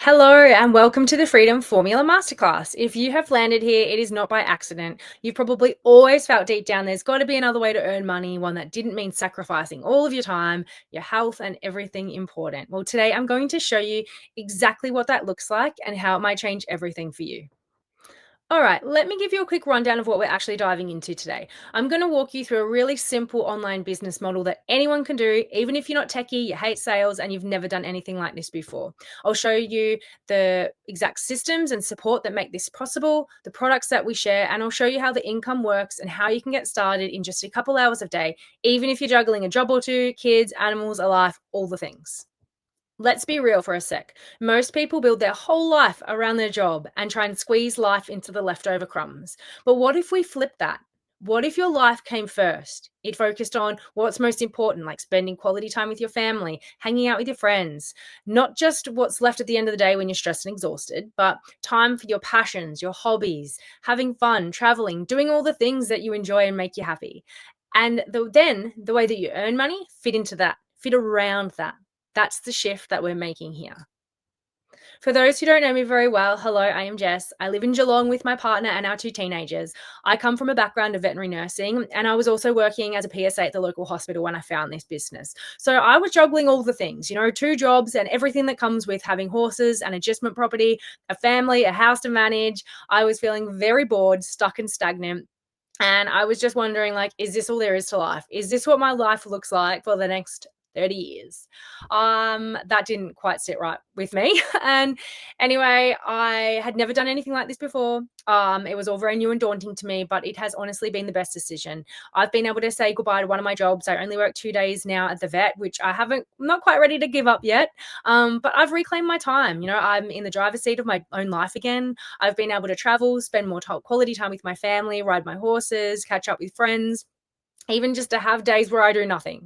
Hello and welcome to the Freedom Formula Masterclass. If you have landed here, it is not by accident. You've probably always felt deep down there's got to be another way to earn money, one that didn't mean sacrificing all of your time, your health, and everything important. Well, today I'm going to show you exactly what that looks like and how it might change everything for you. All right, let me give you a quick rundown of what we're actually diving into today. I'm going to walk you through a really simple online business model that anyone can do, even if you're not techie, you hate sales, and you've never done anything like this before. I'll show you the exact systems and support that make this possible, the products that we share, and I'll show you how the income works and how you can get started in just a couple hours a day, even if you're juggling a job or two, kids, animals, a life, all the things. Let's be real for a sec. Most people build their whole life around their job and try and squeeze life into the leftover crumbs. But what if we flip that? What if your life came first? It focused on what's most important, like spending quality time with your family, hanging out with your friends, not just what's left at the end of the day when you're stressed and exhausted, but time for your passions, your hobbies, having fun, traveling, doing all the things that you enjoy and make you happy. And then the way that you earn money fit into that, fit around that. That's the shift that we're making here. For those who don't know me very well, hello, I am Jess. I live in Geelong with my partner and our two teenagers. I come from a background of veterinary nursing, and I was also working as a PSA at the local hospital when I found this business. So I was juggling all the things, two jobs and everything that comes with having horses, an adjustment property, a family, a house to manage. I was feeling very bored, stuck and stagnant. And I was just wondering, like, is this all there is to life? Is this what my life looks like for the next 30 years? That didn't quite sit right with me. And anyway, I had never done anything like this before. It was all very new and daunting to me, but it has honestly been the best decision. I've been able to say goodbye to one of my jobs. I only work 2 days now at the vet, which I'm not quite ready to give up yet. But I've reclaimed my time. I'm in the driver's seat of my own life again. I've been able to travel, spend more quality time with my family, ride my horses, catch up with friends, even just to have days where I do nothing.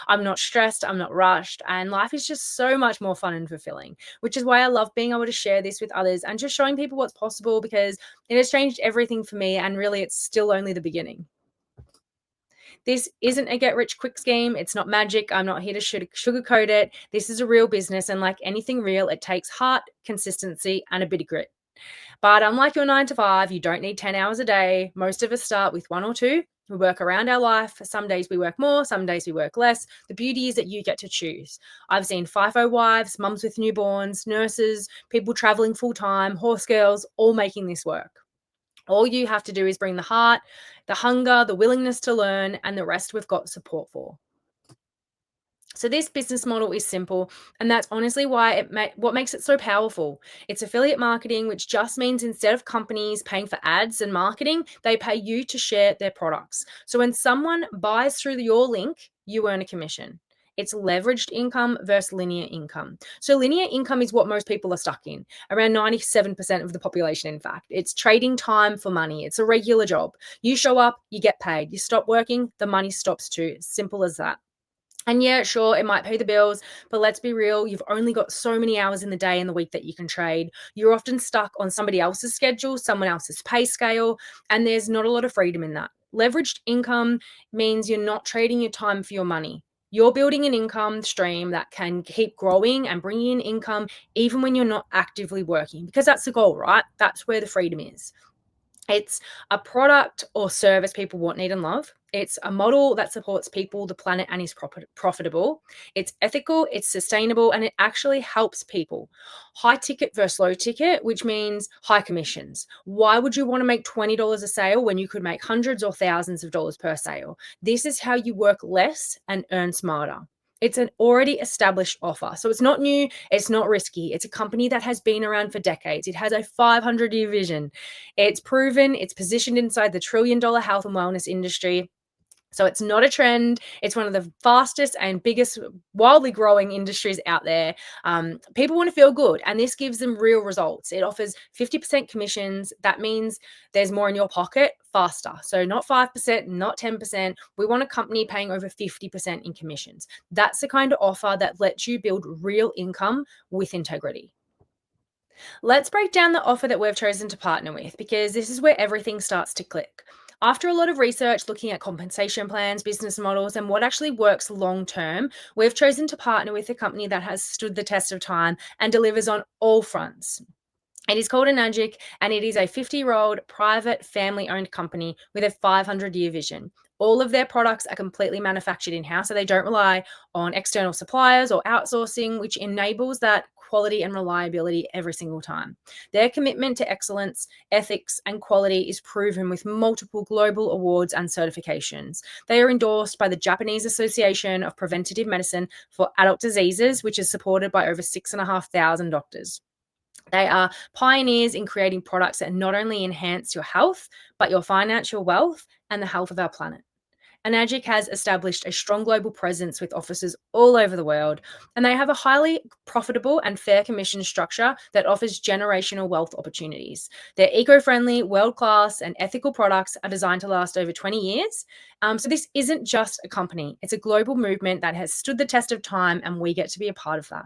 I'm not stressed, I'm not rushed, and life is just so much more fun and fulfilling, which is why I love being able to share this with others and just showing people what's possible because it has changed everything for me. And really, it's still only the beginning. This isn't a get rich quick scheme. It's not magic. I'm not here to sugarcoat it. This is a real business. And like anything real, it takes heart, consistency, and a bit of grit. But unlike your 9 to 5, you don't need 10 hours a day. Most of us start with one or two. We work around our life. Some days we work more, some days we work less. The beauty is that you get to choose. I've seen FIFO wives, mums with newborns, nurses, people traveling full time, horse girls, all making this work. All you have to do is bring the heart, the hunger, the willingness to learn, and the rest we've got support for. So this business model is simple, and that's honestly why what makes it so powerful. It's affiliate marketing, which just means instead of companies paying for ads and marketing, they pay you to share their products. So when someone buys through your link, you earn a commission. It's leveraged income versus linear income. So linear income is what most people are stuck in. Around 97% of the population, in fact. It's trading time for money. It's a regular job. You show up, you get paid. You stop working, the money stops too. Simple as that. And yeah, sure, it might pay the bills, but let's be real, you've only got so many hours in the day and the week that you can trade. You're often stuck on somebody else's schedule, someone else's pay scale, and there's not a lot of freedom in that. Leveraged income means you're not trading your time for your money. You're building an income stream that can keep growing and bringing in income even when you're not actively working, because that's the goal, right? That's where the freedom is. It's a product or service people want, need, and love. It's a model that supports people, the planet, and is profitable. It's ethical, it's sustainable, and it actually helps people. High ticket versus low ticket, which means high commissions. Why would you want to make $20 a sale when you could make hundreds or thousands of dollars per sale? This is how you work less and earn smarter. It's an already established offer. So it's not new, it's not risky. It's a company that has been around for decades. It has a 500-year vision. It's proven, it's positioned inside the trillion-dollar health and wellness industry. So it's not a trend. It's one of the fastest and biggest, wildly growing industries out there. People want to feel good, and this gives them real results. It offers 50% commissions. That means there's more in your pocket faster. So not 5%, not 10%. We want a company paying over 50% in commissions. That's the kind of offer that lets you build real income with integrity. Let's break down the offer that we've chosen to partner with because this is where everything starts to click. After a lot of research looking at compensation plans, business models, and what actually works long term, we've chosen to partner with a company that has stood the test of time and delivers on all fronts. It is called Enagic, and it is a 50-year-old private family-owned company with a 500-year vision. All of their products are completely manufactured in-house, so they don't rely on external suppliers or outsourcing, which enables that quality and reliability every single time. Their commitment to excellence, ethics, and quality is proven with multiple global awards and certifications. They are endorsed by the Japanese Association of Preventative Medicine for Adult Diseases, which is supported by over 6,500 doctors. They are pioneers in creating products that not only enhance your health, but your financial wealth and the health of our planet. Enagic has established a strong global presence with offices all over the world, and they have a highly profitable and fair commission structure that offers generational wealth opportunities. Their eco-friendly, world-class, and ethical products are designed to last over 20 years. So this isn't just a company, it's a global movement that has stood the test of time, and we get to be a part of that.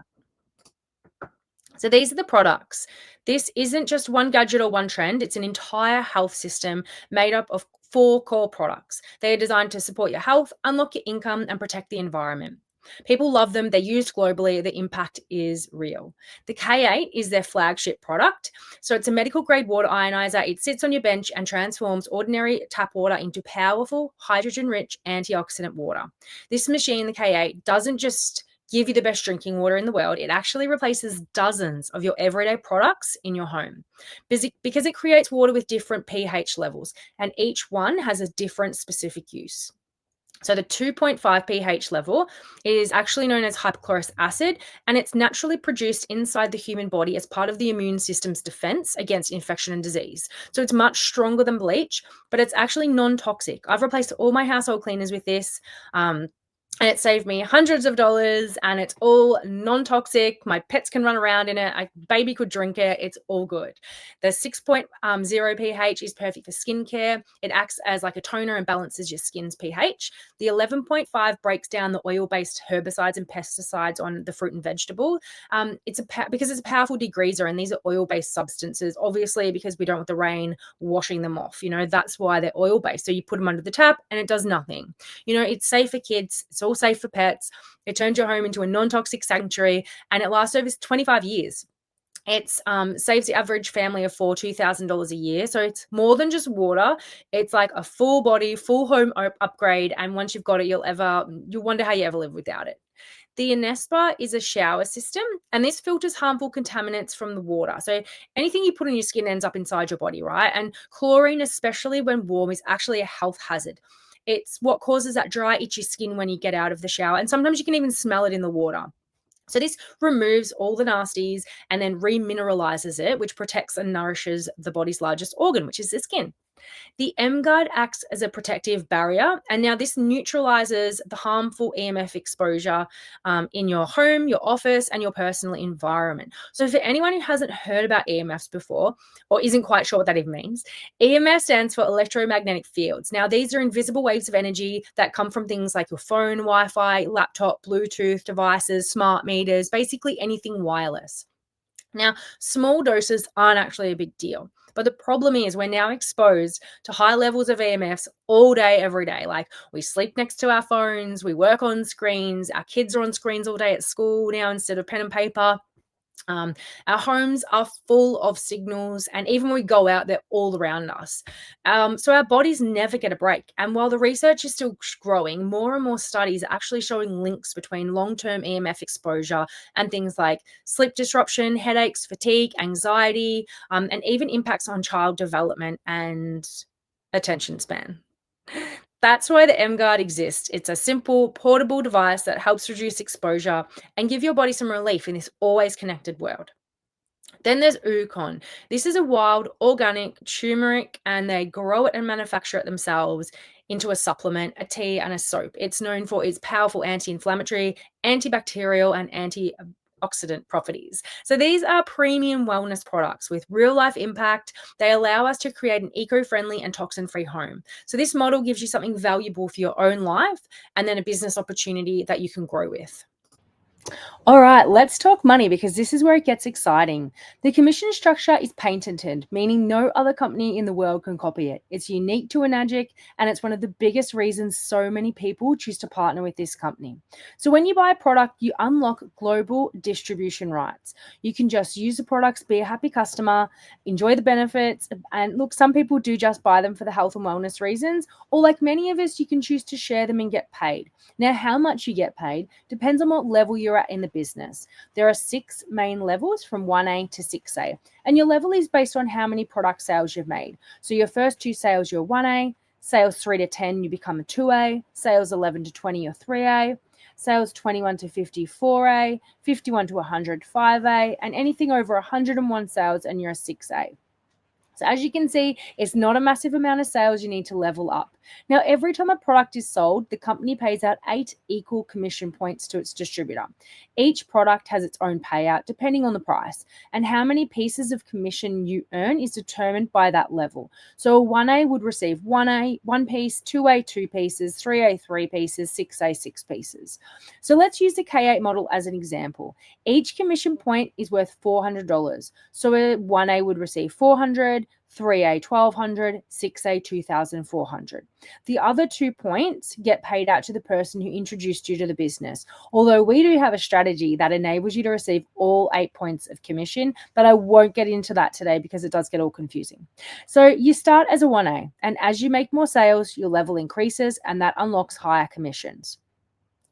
So these are the products. This isn't just one gadget or one trend, it's an entire health system made up of 4 core products. They are designed to support your health, unlock your income, and protect the environment. People love them, they're used globally, the impact is real. The K8 is their flagship product. So it's a medical grade water ionizer. It sits on your bench and transforms ordinary tap water into powerful, hydrogen rich antioxidant water. This machine, the K8, doesn't just give you the best drinking water in the world. It actually replaces dozens of your everyday products in your home because it creates water with different pH levels, and each one has a different specific use. So the 2.5 pH level is actually known as hypochlorous acid, and it's naturally produced inside the human body as part of the immune system's defense against infection and disease. So it's much stronger than bleach, but it's actually non-toxic. I've replaced all my household cleaners with this. And it saved me hundreds of dollars, and it's all non-toxic. My pets can run around in it. A baby could drink it. It's all good. The 6.0 pH is perfect for skincare. It acts as like a toner and balances your skin's pH. The 11.5 breaks down the oil-based herbicides and pesticides on the fruit and vegetable. Because it's a powerful degreaser, and these are oil-based substances, obviously, because we don't want the rain washing them off. That's why they're oil-based. So you put them under the tap and it does nothing. It's safe for kids. It's all safe for pets. It turns your home into a non-toxic sanctuary, and it lasts over 25 years. It saves the average family of $2,000 a year. So it's more than just water. It's like a full body, full home upgrade. And once you've got it, you'll wonder how you ever live without it. The Enespa is a shower system, and this filters harmful contaminants from the water. So anything you put on your skin ends up inside your body, right? And chlorine, especially when warm, is actually a health hazard. It's what causes that dry, itchy skin when you get out of the shower. And sometimes you can even smell it in the water. So this removes all the nasties and then remineralizes it, which protects and nourishes the body's largest organ, which is the skin. The M-Guard acts as a protective barrier, and now this neutralizes the harmful EMF exposure in your home, your office, and your personal environment. So for anyone who hasn't heard about EMFs before or isn't quite sure what that even means, EMF stands for electromagnetic fields. Now, these are invisible waves of energy that come from things like your phone, Wi-Fi, laptop, Bluetooth devices, smart meters, basically anything wireless. Now, small doses aren't actually a big deal. But the problem is we're now exposed to high levels of EMFs all day, every day. Like we sleep next to our phones, we work on screens, our kids are on screens all day at school now instead of pen and paper. Our homes are full of signals, and even when we go out, they're all around us. So our bodies never get a break. And while the research is still growing, more and more studies are actually showing links between long-term EMF exposure and things like sleep disruption, headaches, fatigue, anxiety, and even impacts on child development and attention span. That's why the M-Guard exists. It's a simple, portable device that helps reduce exposure and give your body some relief in this always connected world. Then there's Ukon. This is a wild, organic turmeric, and they grow it and manufacture it themselves into a supplement, a tea, and a soap. It's known for its powerful anti-inflammatory, antibacterial, and antioxidant properties. So these are premium wellness products with real life impact. They allow us to create an eco-friendly and toxin-free home. So this model gives you something valuable for your own life and then a business opportunity that you can grow with. All right, let's talk money because this is where it gets exciting. The commission structure is patented, meaning no other company in the world can copy it. It's unique to Enagic, and it's one of the biggest reasons so many people choose to partner with this company. So, when you buy a product, you unlock global distribution rights. You can just use the products, be a happy customer, enjoy the benefits. And look, some people do just buy them for the health and wellness reasons, or like many of us, you can choose to share them and get paid. Now, how much you get paid depends on what level you're at in the business. There are 6 main levels from 1A to 6A, and your level is based on how many product sales you've made. So, your first 2 sales, you're 1A, sales 3 to 10, you become a 2A, sales 11 to 20, you're 3A. Sales 21 to 54A, 51 to 100, 5A, and anything over 101 sales, and you're a 6A. So as you can see, it's not a massive amount of sales you need to level up. Now, every time a product is sold, the company pays out 8 equal commission points to its distributor. Each product has its own payout depending on the price, and how many pieces of commission you earn is determined by that level. So a 1A would receive 1A, 1 piece, 2A, 2 pieces, 3A, 3 pieces, 6A, 6 pieces. So let's use the K8 model as an example. Each commission point is worth $400. So a 1A would receive 400, 3A 1200, 6A 2400. The other 2 points get paid out to the person who introduced you to the business. Although we do have a strategy that enables you to receive all 8 points of commission, but I won't get into that today because it does get all confusing. So you start as a 1A, and as you make more sales, your level increases and that unlocks higher commissions.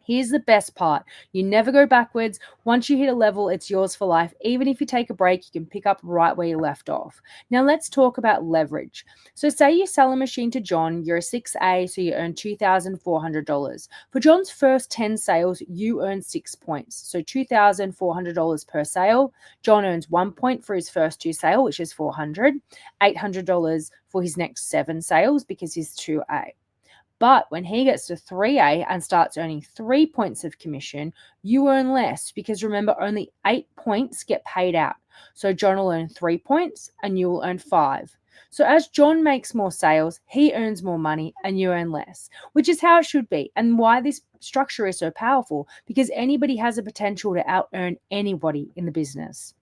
Here's the best part. You never go backwards. Once you hit a level, it's yours for life. Even if you take a break, you can pick up right where you left off. Now, let's talk about leverage. So, say you sell a machine to John, you're a 6A, so you earn $2,400. For John's first 10 sales, you earn 6 points. So, $2,400 per sale. John earns 1 point for his first 2 sales, which is $400, $800 for his next 7 sales because he's 2A. But when he gets to 3A and starts earning 3 points of commission, you earn less because remember, only 8 points get paid out. So John will earn 3 points and you will earn 5. So as John makes more sales, he earns more money and you earn less, which is how it should be and why this structure is so powerful because anybody has a potential to out earn anybody in the business.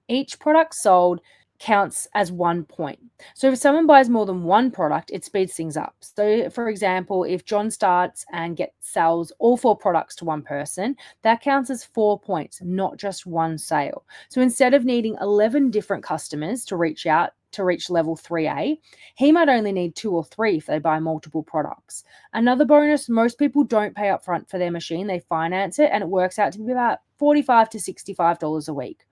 Each product sold counts as 1 point. So if someone buys more than one product, it speeds things up. So for example, if John starts and sells all 4 products to one person, that counts as 4 points, not just one sale. So instead of needing 11 different customers to reach level 3A, he might only need 2 or 3 if they buy multiple products. Another bonus, most people don't pay upfront for their machine, they finance it, and it works out to be about $45 to $65 a week.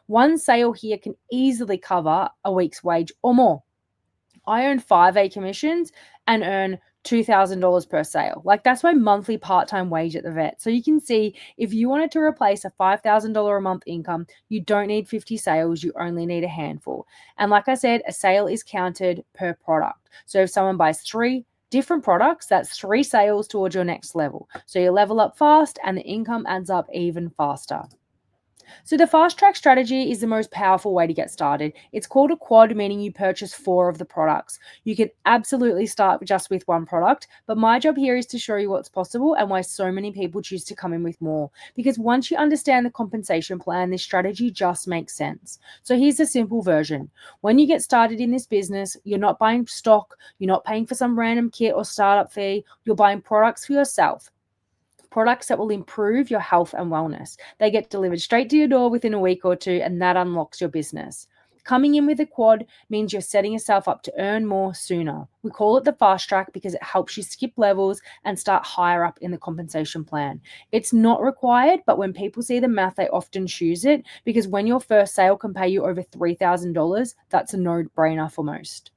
One sale here can easily cover a week's wage or more. I earn 5A commissions and earn $2,000 per sale. Like that's my monthly part-time wage at the vet. So you can see if you wanted to replace a $5,000 a month income, you don't need 50 sales, you only need a handful. And like I said, a sale is counted per product. So if someone buys 3 different products, that's 3 sales towards your next level. So you level up fast and the income adds up even faster. So the fast track strategy is the most powerful way to get started. It's called a quad, meaning you purchase 4 of the products. You can absolutely start just with one product, but my job here is to show you what's possible and why so many people choose to come in with more. Because once you understand the compensation plan, this strategy just makes sense. So here's a simple version. When you get started in this business, you're not buying stock, you're not paying for some random kit or startup fee, you're buying products for yourself. Products that will improve your health and wellness. They get delivered straight to your door within a week or 2, and that unlocks your business. Coming in with a quad means you're setting yourself up to earn more sooner. We call it the fast track because it helps you skip levels and start higher up in the compensation plan. It's not required, but when people see the math, they often choose it because when your first sale can pay you over $3,000, that's a no-brainer for most.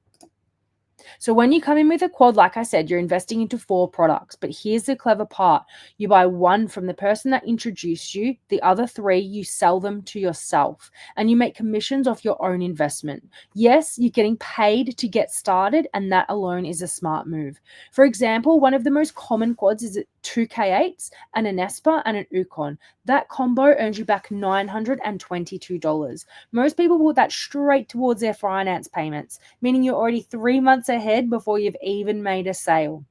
So when you come in with a quad, like I said, you're investing into 4 products. But here's the clever part. You buy 1 from the person that introduced you. The other 3, you sell them to yourself. And you make commissions off your own investment. Yes, you're getting paid to get started. And that alone is a smart move. For example, one of the most common quads is 2 K8s, and an Esper and an Ukon. That combo earns you back $922. Most people put that straight towards their finance payments, meaning you're already 3 months ahead before you've even made a sale.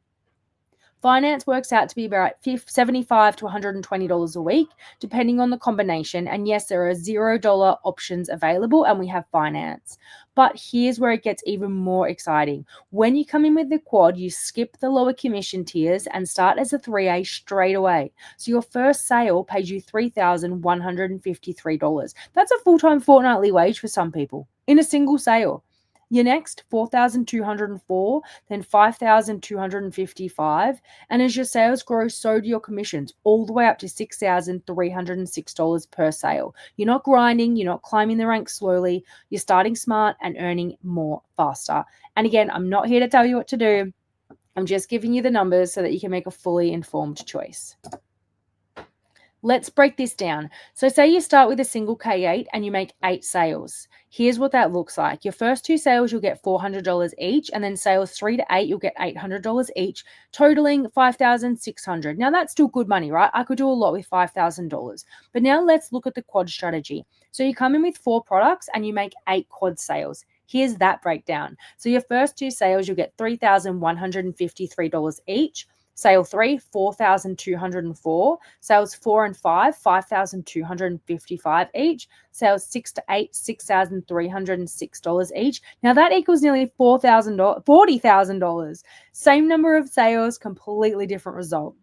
Finance works out to be about $75 to $120 a week, depending on the combination. And yes, there are $0 options available, and we have finance. But here's where it gets even more exciting. When you come in with the quad, you skip the lower commission tiers and start as a 3A straight away. So your first sale pays you $3,153. That's a full-time fortnightly wage for some people in a single sale. Your next, 4,204, then 5,255. And as your sales grow, so do your commissions, all the way up to $6,306 per sale. You're not grinding, you're not climbing the ranks slowly, you're starting smart and earning more faster. And again, I'm not here to tell you what to do. I'm just giving you the numbers so that you can make a fully informed choice. Let's break this down. So say you start with a single K8 and you make 8 sales. Here's what that looks like. Your first 2 sales, you'll get $400 each, and then sales 3 to 8, you'll get $800 each, totaling $5,600. Now that's still good money, right? I could do a lot with $5,000. But now let's look at the quad strategy. So you come in with 4 products and you make 8 quad sales. Here's that breakdown. So your first 2 sales, you'll get $3,153 each. Sale 3, 4,204. Sales 4 and 5, 5,255 each. Sales 6 to 8, $6,306 each. Now that equals nearly $40,000. Same number of sales, completely different result.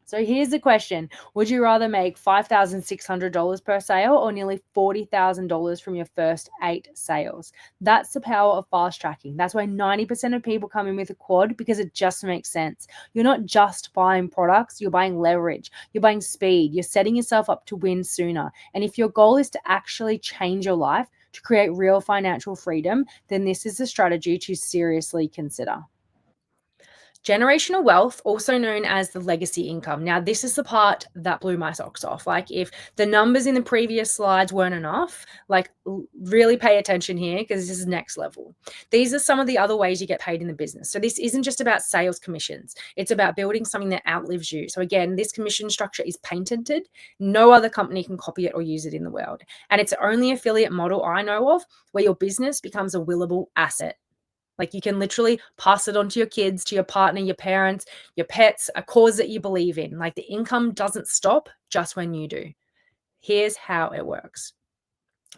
So here's the question. Would you rather make $5,600 per sale or nearly $40,000 from your first 8 sales? That's the power of fast tracking. That's why 90% of people come in with a quad, because it just makes sense. You're not just buying products, you're buying leverage, you're buying speed, you're setting yourself up to win sooner. And if your goal is to actually change your life, to create real financial freedom, then this is a strategy to seriously consider. Generational wealth, also known as the legacy income. Now, this is the part that blew my socks off. Like, if the numbers in the previous slides weren't enough, like, really pay attention here, because this is next level. These are some of the other ways you get paid in the business. So this isn't just about sales commissions. It's about building something that outlives you. So again, this commission structure is patented. No other company can copy it or use it in the world. And it's the only affiliate model I know of where your business becomes a willable asset. Like, you can literally pass it on to your kids, to your partner, your parents, your pets, a cause that you believe in. Like, the income doesn't stop just when you do. Here's how it works.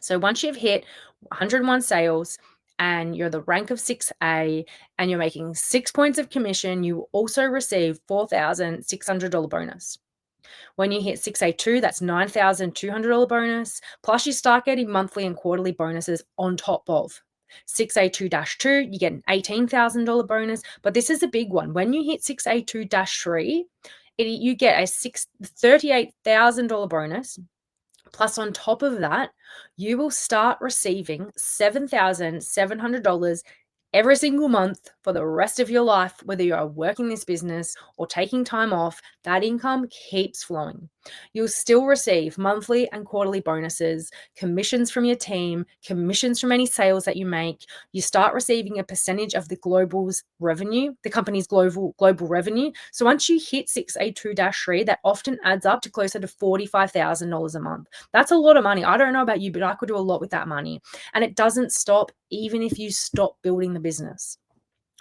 So once you've hit 101 sales and you're the rank of 6A and you're making 6 points of commission, you also receive $4,600 bonus. When you hit 6A2, that's $9,200 bonus. Plus you start getting monthly and quarterly bonuses on top of. 6A2-2, you get an $18,000 bonus, but this is a big one. When you hit 6A2-3, you get a $38,000 bonus. Plus, on top of that, you will start receiving $7,700 every single month for the rest of your life, whether you are working this business or taking time off. That income keeps flowing. You'll still receive monthly and quarterly bonuses, commissions from your team, commissions from any sales that you make. You start receiving a percentage of the global's revenue, the company's global revenue. So once you hit 6A2-3, that often adds up to closer to $45,000 a month. That's a lot of money. I don't know about you, but I could do a lot with that money. And it doesn't stop even if you stop building the business.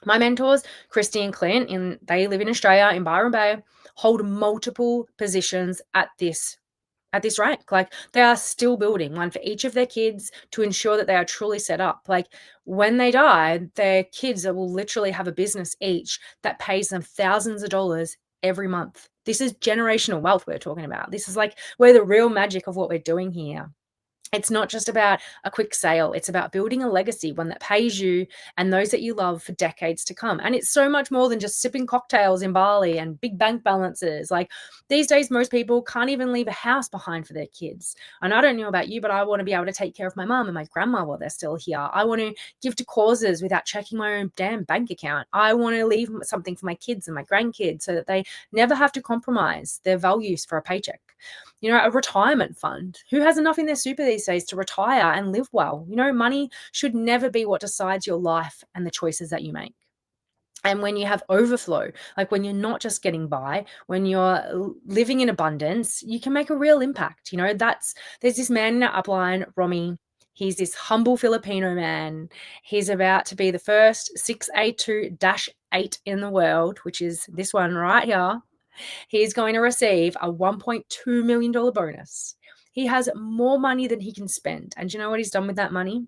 My mentors, Christy and Clint, they live in Australia, in Byron Bay, hold multiple positions at this rank. Like, they are still building one for each of their kids to ensure that they are truly set up. Like, when they die, their kids will literally have a business each that pays them thousands of dollars every month. This is generational wealth we're talking about. This is like where the real magic of what we're doing here. It's not just about a quick sale. It's about building a legacy, one that pays you and those that you love for decades to come. And it's so much more than just sipping cocktails in Bali and big bank balances. Like, these days, most people can't even leave a house behind for their kids. And I don't know about you, but I want to be able to take care of my mom and my grandma while they're still here. I want to give to causes without checking my own damn bank account. I want to leave something for my kids and my grandkids so that they never have to compromise their values for a paycheck. A retirement fund. Who has enough in their super these days to retire and live well? Money should never be what decides your life and the choices that you make. And when you have overflow, like when you're not just getting by, when you're living in abundance, you can make a real impact. There's this man in our upline, Romy. He's this humble Filipino man. He's about to be the first 6A2-8 in the world, which is this one right here. He's going to receive a $1.2 million bonus. He has more money than he can spend. And do you know what he's done with that money?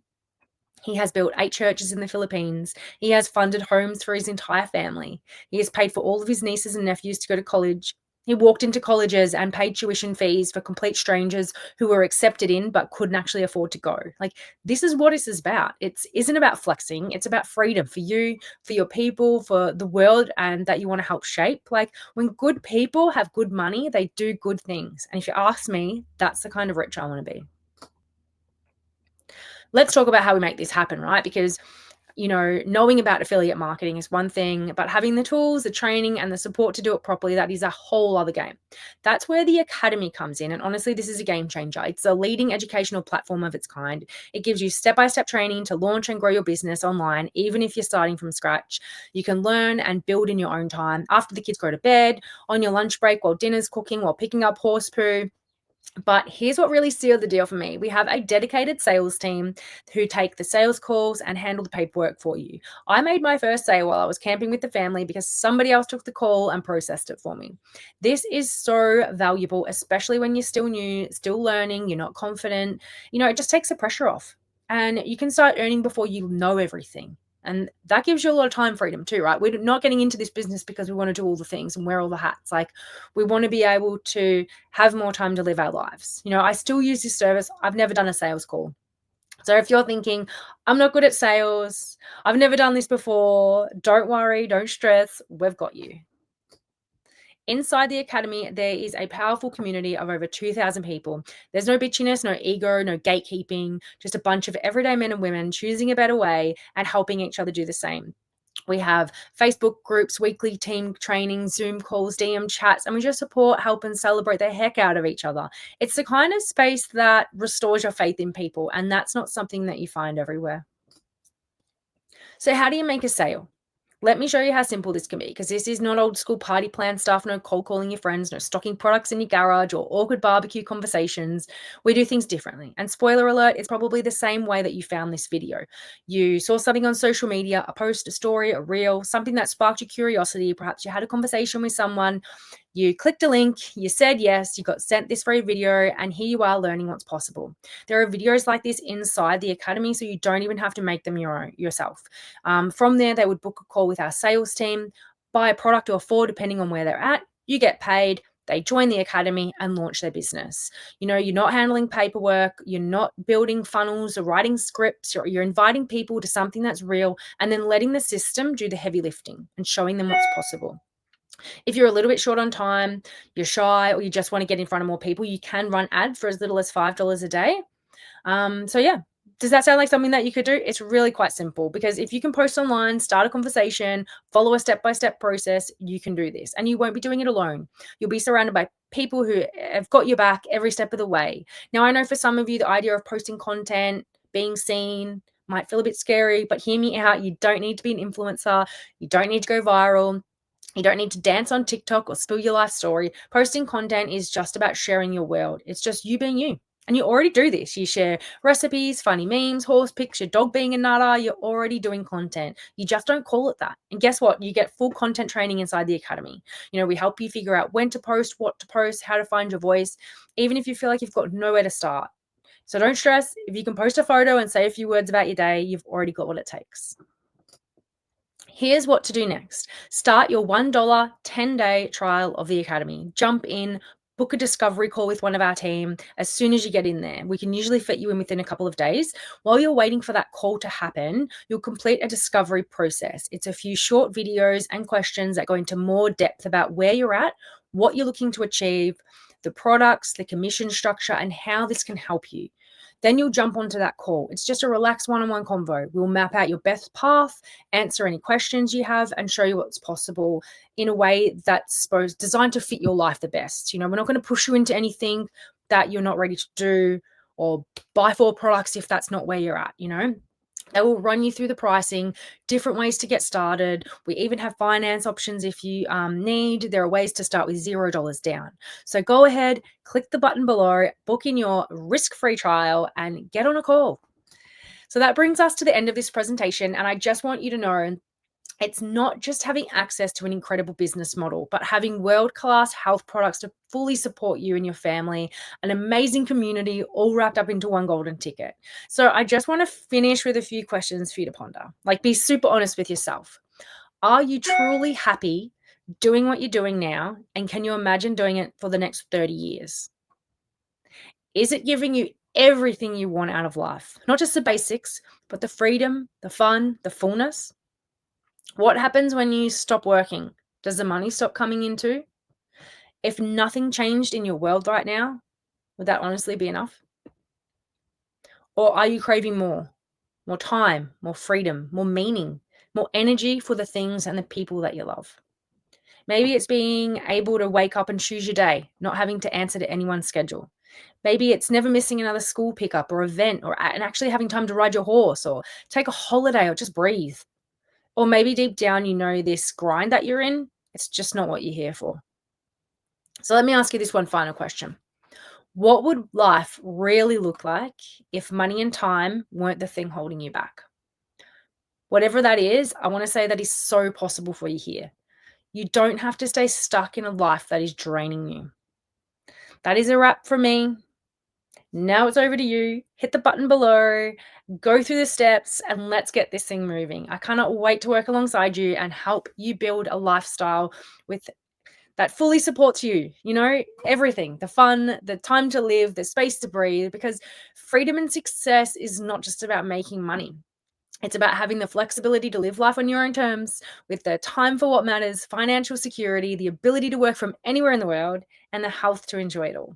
He has built 8 churches in the Philippines. He has funded homes for his entire family. He has paid for all of his nieces and nephews to go to college. He walked into colleges and paid tuition fees for complete strangers who were accepted in but couldn't actually afford to go. Like, this is what this is about. It isn't about flexing. It's about freedom for you, for your people, for the world, and that you want to help shape. Like, when good people have good money, they do good things. And if you ask me, that's the kind of rich I want to be. Let's talk about how we make this happen, right? Because, knowing about affiliate marketing is one thing, but having the tools, the training, and the support to do it properly, that is a whole other game. That's where the Academy comes in. And honestly, this is a game changer. It's a leading educational platform of its kind. It gives you step-by-step training to launch and grow your business online, even if you're starting from scratch. You can learn and build in your own time, after the kids go to bed, on your lunch break, while dinner's cooking, while picking up horse poo. But here's what really sealed the deal for me. We have a dedicated sales team who take the sales calls and handle the paperwork for you. I made my first sale while I was camping with the family because somebody else took the call and processed it for me. This is so valuable, especially when you're still new, still learning, you're not confident. It just takes the pressure off, and you can start earning before you know everything. And that gives you a lot of time freedom too, right? We're not getting into this business because we want to do all the things and wear all the hats. Like, we want to be able to have more time to live our lives. I still use this service. I've never done a sales call. So if you're thinking, I'm not good at sales, I've never done this before, don't worry, don't stress, we've got you. Inside the Academy, there is a powerful community of over 2,000 people. There's no bitchiness, no ego, no gatekeeping, just a bunch of everyday men and women choosing a better way and helping each other do the same. We have Facebook groups, weekly team training, Zoom calls, DM chats, and we just support, help, and celebrate the heck out of each other. It's the kind of space that restores your faith in people, and that's not something that you find everywhere. So how do you make a sale? Let me show you how simple this can be, because this is not old school party plan stuff, no cold calling your friends, no stocking products in your garage or awkward barbecue conversations. We do things differently. And spoiler alert, it's probably the same way that you found this video. You saw something on social media, a post, a story, a reel, something that sparked your curiosity. Perhaps you had a conversation with someone. You clicked a link, you said yes, you got sent this free video, and here you are learning what's possible. There are videos like this inside the Academy, so you don't even have to make them yourself. From there, they would book a call with our sales team, buy a product or 4, depending on where they're at. You get paid, they join the Academy and launch their business. You're not handling paperwork, you're not building funnels or writing scripts, you're inviting people to something that's real and then letting the system do the heavy lifting and showing them what's possible. If you're a little bit short on time, you're shy, or you just want to get in front of more people, you can run ads for as little as $5 a day. So yeah, does that sound like something that you could do? It's really quite simple, because if you can post online, start a conversation, follow a step-by-step process, you can do this, and you won't be doing it alone. You'll be surrounded by people who have got your back every step of the way. Now, I know for some of you, the idea of posting content, being seen, might feel a bit scary, but hear me out. You don't need to be an influencer. You don't need to go viral. You don't need to dance on TikTok or spill your life story. Posting content is just about sharing your world. It's just you being you. And you already do this. You share recipes, funny memes, horse pics, your dog being a nutter. You're already doing content. You just don't call it that. And guess what? You get full content training inside the Academy. We help you figure out when to post, what to post, how to find your voice, even if you feel like you've got nowhere to start. So don't stress. If you can post a photo and say a few words about your day, you've already got what it takes. Here's what to do next. Start your $1 10-day trial of the Academy. Jump in, book a discovery call with one of our team as soon as you get in there. We can usually fit you in within a couple of days. While you're waiting for that call to happen, you'll complete a discovery process. It's a few short videos and questions that go into more depth about where you're at, what you're looking to achieve, the products, the commission structure, and how this can help you. Then you'll jump onto that call. It's just a relaxed one-on-one convo. We'll map out your best path, answer any questions you have, and show you what's possible in a way that's designed to fit your life the best. We're not going to push you into anything that you're not ready to do, or buy 4 products if that's not where you're at. They will run you through the pricing, different ways to get started. We even have finance options if you need. There are ways to start with $0 down. So go ahead, click the button below, book in your risk-free trial, and get on a call. So that brings us to the end of this presentation. And I just want you to know it's not just having access to an incredible business model, but having world-class health products to fully support you and your family, an amazing community, all wrapped up into one golden ticket. So I just want to finish with a few questions for you to ponder. Like, be super honest with yourself. Are you truly happy doing what you're doing now? And can you imagine doing it for the next 30 years? Is it giving you everything you want out of life? Not just the basics, but the freedom, the fun, the fullness? What happens when you stop working? Does the money stop coming in too? If nothing changed in your world right now, would that honestly be enough? Or are you craving more? More time, more freedom, more meaning, more energy for the things and the people that you love? Maybe it's being able to wake up and choose your day, not having to answer to anyone's schedule. Maybe it's never missing another school pickup or event, and actually having time to ride your horse or take a holiday or just breathe. Or maybe deep down, you know this grind that you're in, it's just not what you're here for. So let me ask you this one final question. What would life really look like if money and time weren't the thing holding you back? Whatever that is, I want to say that is so possible for you here. You don't have to stay stuck in a life that is draining you. That is a wrap for me. Now it's over to you. Hit the button below, go through the steps, and let's get this thing moving. I cannot wait to work alongside you and help you build a lifestyle with that fully supports you, everything, the fun, the time to live, the space to breathe, because freedom and success is not just about making money. It's about having the flexibility to live life on your own terms, with the time for what matters, financial security, the ability to work from anywhere in the world, and the health to enjoy it all.